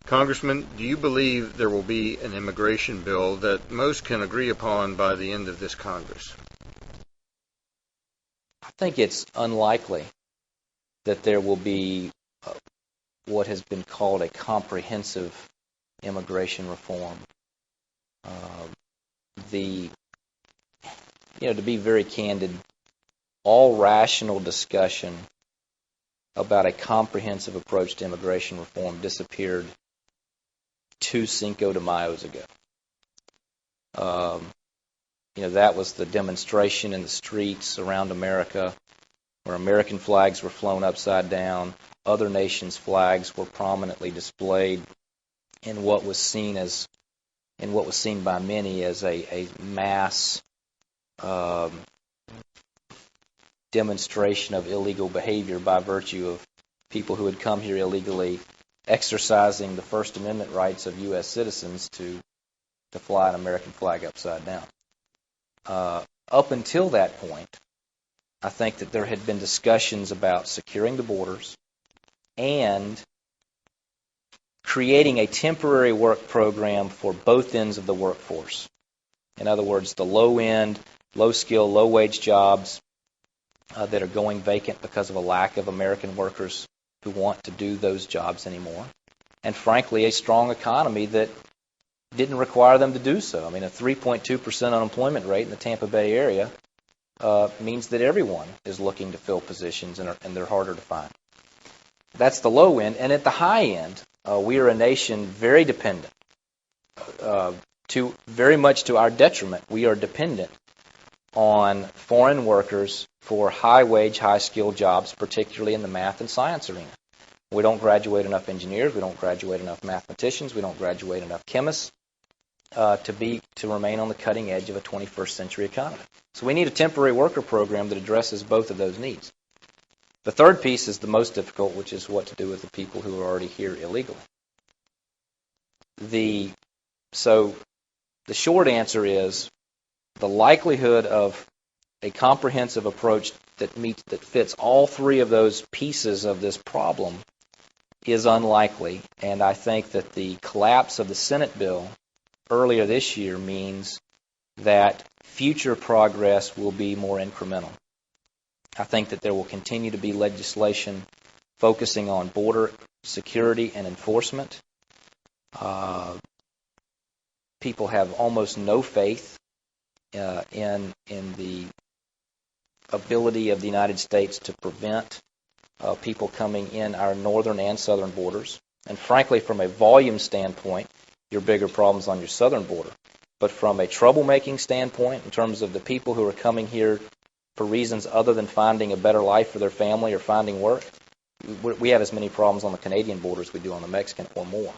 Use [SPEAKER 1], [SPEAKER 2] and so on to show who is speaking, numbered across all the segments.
[SPEAKER 1] Congressman, do you believe there will be an immigration bill that most can agree upon by the end of this Congress?
[SPEAKER 2] I think it's unlikely that there will be what has been called a comprehensive immigration reform. To be very candid, all rational discussion about a comprehensive approach to immigration reform disappeared 2 Cinco de Mayos ago. That was the demonstration in the streets around America where American flags were flown upside down, other nations' flags were prominently displayed in what was seen by many as a mass demonstration of illegal behavior by virtue of people who had come here illegally exercising the First Amendment rights of U.S. citizens to fly an American flag upside down. Up until that point, I think that there had been discussions about securing the borders and creating a temporary work program for both ends of the workforce. In other words, the low-end, low-skill, low-wage jobs that are going vacant because of a lack of American workers who want to do those jobs anymore. And frankly, a strong economy that didn't require them to do so. I mean, a 3.2% unemployment rate in the Tampa Bay area means that everyone is looking to fill positions and they're harder to find. That's the low end. And at the high end, we are a nation very dependent, very much to our detriment. We are dependent on foreign workers for high-wage, high-skilled jobs, particularly in the math and science arena. We don't graduate enough engineers. We don't graduate enough mathematicians. We don't graduate enough chemists to remain on the cutting edge of a 21st century economy. So we need a temporary worker program that addresses both of those needs. The third piece is the most difficult, which is what to do with the people who are already here illegally. So the short answer is the likelihood of a comprehensive approach that fits all three of those pieces of this problem is unlikely, and I think that the collapse of the Senate bill earlier this year means that future progress will be more incremental. I think that there will continue to be legislation focusing on border security and enforcement. People have almost no faith in the ability of the United States to prevent people coming in our northern and southern borders. And frankly, from a volume standpoint, your bigger problems on your southern border. But from a troublemaking standpoint, in terms of the people who are coming here for reasons other than finding a better life for their family or finding work, we have as many problems on the Canadian border as we do on the Mexican or more.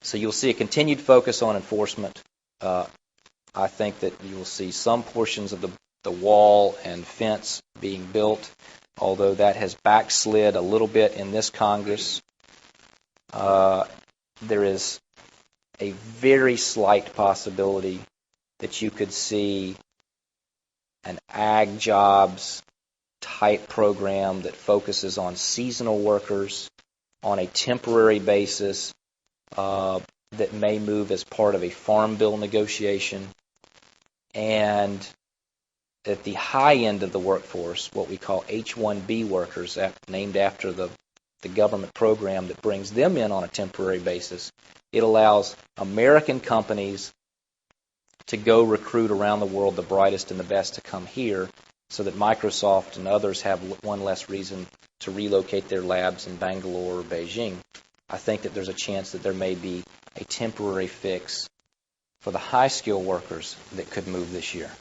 [SPEAKER 2] So you'll see a continued focus on enforcement. I think that you will see some portions of the wall and fence being built, although that has backslid a little bit in this Congress. There is a very slight possibility that you could see an ag jobs type program that focuses on seasonal workers on a temporary basis that may move as part of a farm bill negotiation. And at the high end of the workforce, what we call H-1B workers, named after the government program that brings them in on a temporary basis, it allows American companies to go recruit around the world the brightest and the best to come here so that Microsoft and others have one less reason to relocate their labs in Bangalore or Beijing. I think that there's a chance that there may be a temporary fix for the high-skill workers that could move this year.